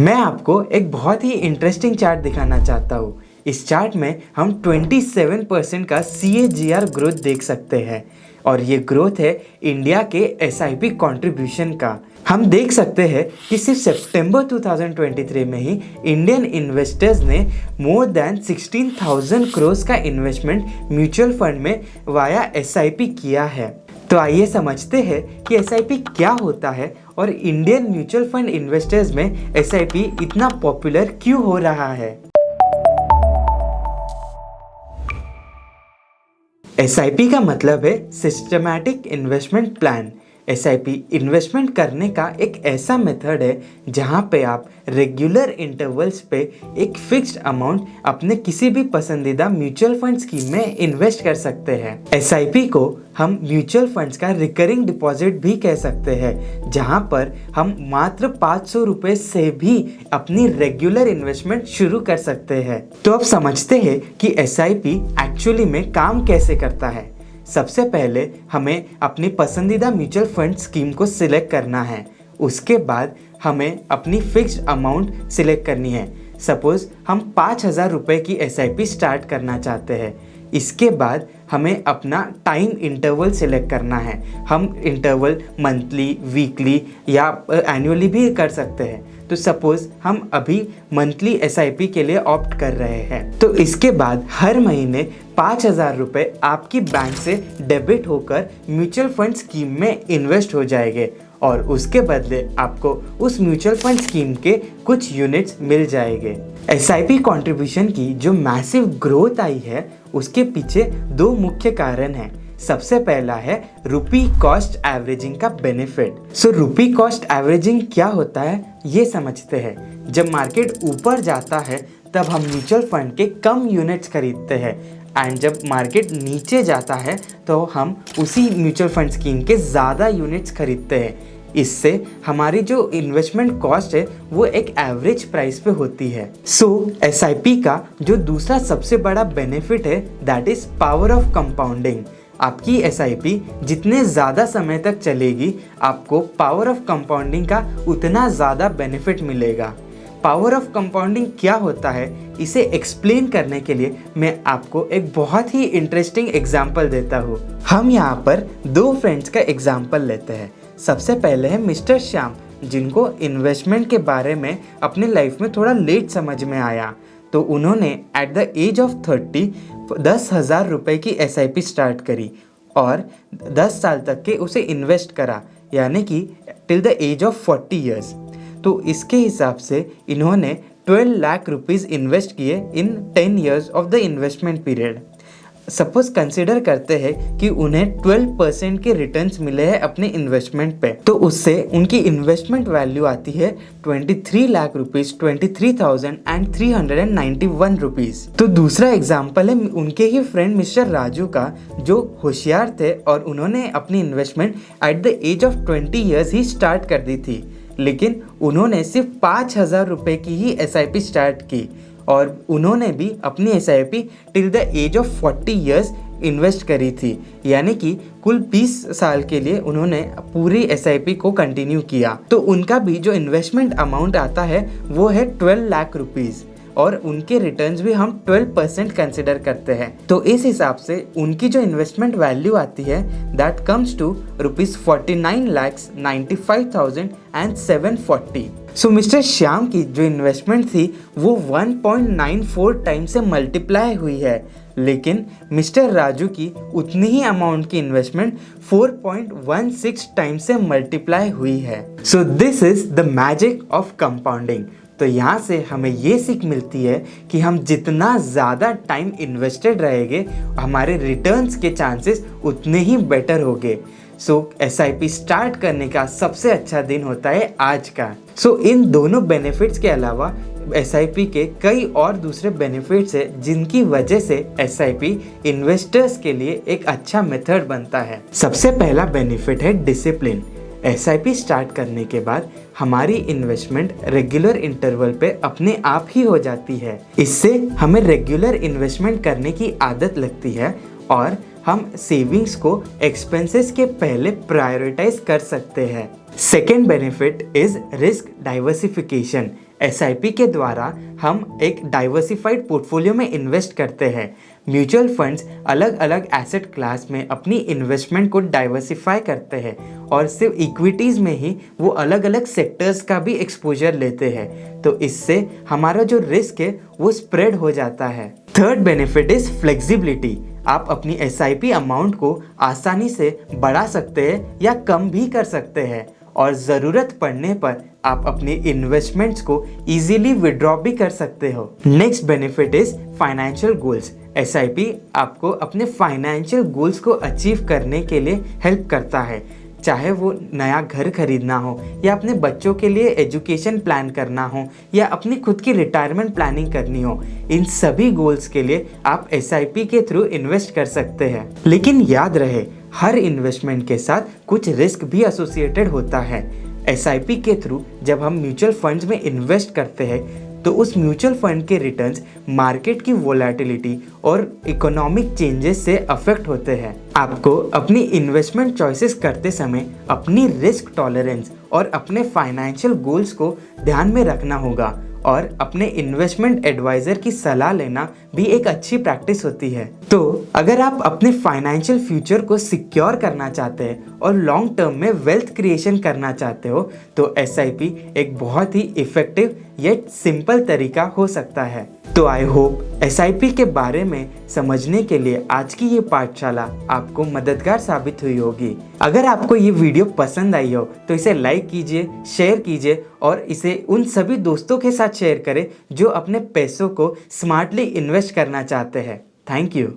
मैं आपको एक बहुत ही इंटरेस्टिंग चार्ट दिखाना चाहता हूँ। इस चार्ट में हम 27% का CAGR ग्रोथ देख सकते हैं और ये ग्रोथ है इंडिया के SIP कंट्रीब्यूशन का। हम देख सकते हैं कि सिर्फ सितंबर 2023 में ही इंडियन इन्वेस्टर्स ने मोर देन 16,000 करोड़ का इन्वेस्टमेंट म्यूचुअल फंड में वाया SIP किया है। तो आइए समझते हैं कि SIP क्या होता है और इंडियन म्यूचुअल फंड इन्वेस्टर्स में SIP इतना पॉपुलर क्यों हो रहा है। SIP का मतलब है systematic investment plan. SIP investment करने का एक ऐसा मेथड है जहां पे आप रेगुलर इंटरवल्स पे एक फिक्स्ड अमाउंट अपने किसी भी पसंदीदा म्यूचुअल फंड स्कीम में इन्वेस्ट कर सकते हैं। SIP को हम म्यूचुअल फंड्स का रिकरिंग डिपॉजिट भी कह सकते हैं, जहां पर हम मात्र 500 रुपए से भी अपनी रेगुलर इन्वेस्टमेंट शुरू कर सकते हैं। तो अब समझते हैं कि SIP एक्चुअली में काम कैसे करता है। सबसे पहले हमें अपनी पसंदीदा म्यूचुअल फंड स्कीम को सिलेक्ट करना है। उसके बाद हमें अपनी फिक्स्ड अमाउंट सिलेक्ट करनी है। सपोज हम 5,000 रुपये की SIP स्टार्ट करना चाहते हैं। इसके बाद हमें अपना टाइम इंटरवल सिलेक्ट करना है। हम इंटरवल मंथली, वीकली या एनुअली भी कर सकते हैं। तो सपोज हम अभी मंथली SIP के लिए ऑप्ट कर रहे हैं, तो इसके बाद हर महीने 5,000 रुपये आपकी बैंक से डेबिट होकर म्यूचुअल फंड स्कीम में इन्वेस्ट हो जाएंगे और उसके बदले आपको उस म्यूचुअल फंड स्कीम के कुछ यूनिट्स मिल जाएंगे। SIP कंट्रीब्यूशन की जो मैसिव ग्रोथ आई है उसके पीछे दो मुख्य कारण हैं। सबसे पहला है रुपी कॉस्ट एवरेजिंग का बेनिफिट। सो रुपी कॉस्ट एवरेजिंग क्या होता है ये समझते हैं। जब मार्केट ऊपर जाता है तब हम म्यूचुअल फंड के कम यूनिट्स खरीदते हैं एंड जब मार्केट नीचे जाता है तो हम उसी म्यूचुअल फंड स्कीम के ज़्यादा यूनिट्स खरीदते हैं। इससे हमारी जो इन्वेस्टमेंट कॉस्ट है वो एक एवरेज प्राइस पे होती है। सो SIP का जो दूसरा सबसे बड़ा बेनिफिट है that is power of compounding. आपकी SIP जितने ज़्यादा समय तक चलेगी आपको पावर ऑफ कंपाउंडिंग का उतना ज़्यादा बेनिफिट मिलेगा। पावर ऑफ कंपाउंडिंग क्या होता है इसे एक्सप्लेन करने के लिए मैं आपको एक बहुत ही इंटरेस्टिंग एग्जाम्पल देता हूँ। हम यहाँ पर दो फ्रेंड्स का एग्जाम्पल लेते हैं। सबसे पहले है मिस्टर श्याम, जिनको इन्वेस्टमेंट के बारे में अपने लाइफ में थोड़ा लेट समझ में आया। तो उन्होंने एट द एज ऑफ 30 10,000 रुपये की SIP स्टार्ट करी और 10 साल तक के उसे इन्वेस्ट करा, यानी कि till the age of 40 years. तो इसके हिसाब से इन्होंने 12 लाख रुपीज़ इन्वेस्ट किए इन 10 years of the investment period. Suppose consider करते हैं कि उन्हें 12% के रिटर्न्स मिले हैं अपने इन्वेस्टमेंट पे, तो उससे उनकी इन्वेस्टमेंट वैल्यू आती है 23 लाख रुपीज़ 23,391 रुपीज़। तो दूसरा एग्जाम्पल है उनके ही फ्रेंड मिस्टर राजू का, जो होशियार थे और उन्होंने अपनी investment at the age of 20 years ही स्टार्ट कर दी थी, लेकिन उन्होंने सिर्फ 5,000 रुपये की ही SIP स्टार्ट की और उन्होंने भी अपनी SIP till the age of 40 years invest करी थी, यानी कि कुल 20 साल के लिए उन्होंने पूरी SIP को कंटिन्यू किया। तो उनका भी जो इन्वेस्टमेंट अमाउंट आता है वो है 12 लाख रुपीज़ और उनके रिटर्न्स भी हम 12% कंसिडर करते हैं। तो इस हिसाब से उनकी जो इन्वेस्टमेंट वैल्यू आती है that comes to ₹49,95,740। So mister Shyam की जो इन्वेस्टमेंट थी वो 1.94 टाइम से मल्टीप्लाई हुई है, लेकिन मिस्टर राजू की उतनी ही अमाउंट की इन्वेस्टमेंट 4.16 टाइम से मल्टीप्लाई हुई है। So this is the magic of compounding. तो यहाँ से हमें ये सीख मिलती है कि हम जितना ज़्यादा टाइम इन्वेस्टेड रहेंगे हमारे रिटर्न्स के चांसेस उतने ही बेटर होंगे। सो SIP स्टार्ट करने का सबसे अच्छा दिन होता है आज का। सो इन दोनों बेनिफिट्स के अलावा SIP के कई और दूसरे बेनिफिट्स हैं जिनकी वजह से SIP इन्वेस्टर्स के लिए एक अच्छा मेथड बनता है। सबसे पहला बेनिफिट है डिसिप्लिन। SIP स्टार्ट करने के बाद हमारी इन्वेस्टमेंट रेगुलर इंटरवल पे अपने आप ही हो जाती है। इससे हमें रेगुलर इन्वेस्टमेंट करने की आदत लगती है और हम सेविंग्स को एक्सपेंसेस के पहले प्रायोरिटाइज कर सकते हैं। Second benefit is risk diversification. SIP के द्वारा हम एक डाइवर्सिफाइड पोर्टफोलियो में इन्वेस्ट करते हैं। म्यूचुअल फंड्स अलग अलग एसेट क्लास में अपनी इन्वेस्टमेंट को डाइवर्सिफाई करते हैं और सिर्फ इक्विटीज़ में ही वो अलग अलग सेक्टर्स का भी एक्सपोजर लेते हैं, तो इससे हमारा जो रिस्क है वो स्प्रेड हो जाता है। Third benefit is flexibility. आप अपनी एसआईपी अमाउंट को आसानी से बढ़ा सकते हैं या कम भी कर सकते हैं और ज़रूरत पड़ने पर आप अपनी इन्वेस्टमेंट्स को इजीली विड्रॉ भी कर सकते हो। Next benefit is financial goals. SIP आपको अपने फाइनेंशियल गोल्स को अचीव करने के लिए हेल्प करता है, चाहे वो नया घर खरीदना हो या अपने बच्चों के लिए एजुकेशन प्लान करना हो या अपनी खुद की रिटायरमेंट प्लानिंग करनी हो। इन सभी गोल्स के लिए आप एसआईपी के थ्रू इन्वेस्ट कर सकते हैं। लेकिन याद रहे, हर इन्वेस्टमेंट के साथ कुछ रिस्क भी एसोसिएटेड होता है। एसआईपी के थ्रू जब हम म्यूचुअल फंड्स में इन्वेस्ट करते हैं तो उस म्यूचुअल फंड के रिटर्न्स मार्केट की वोलेटिलिटी और इकोनॉमिक चेंजेस से अफेक्ट होते हैं। आपको अपनी इन्वेस्टमेंट चॉइसेस करते समय अपनी रिस्क टॉलरेंस और अपने फाइनेंशियल गोल्स को ध्यान में रखना होगा और अपने इन्वेस्टमेंट एडवाइज़र की सलाह लेना भी एक अच्छी प्रैक्टिस होती है। तो अगर आप अपने फाइनेंशियल फ्यूचर को सिक्योर करना चाहते हैं और लॉन्ग टर्म में वेल्थ क्रिएशन करना चाहते हो तो एसआईपी एक बहुत ही इफ़ेक्टिव येट सिंपल तरीका हो सकता है। तो आई होप एसआईपी के बारे में समझने के लिए आज की ये पाठशाला आपको मददगार साबित हुई होगी। अगर आपको ये वीडियो पसंद आई हो तो इसे लाइक कीजिए, शेयर कीजिए और इसे उन सभी दोस्तों के साथ शेयर करें जो अपने पैसों को स्मार्टली इन्वेस्ट करना चाहते हैं। Thank you.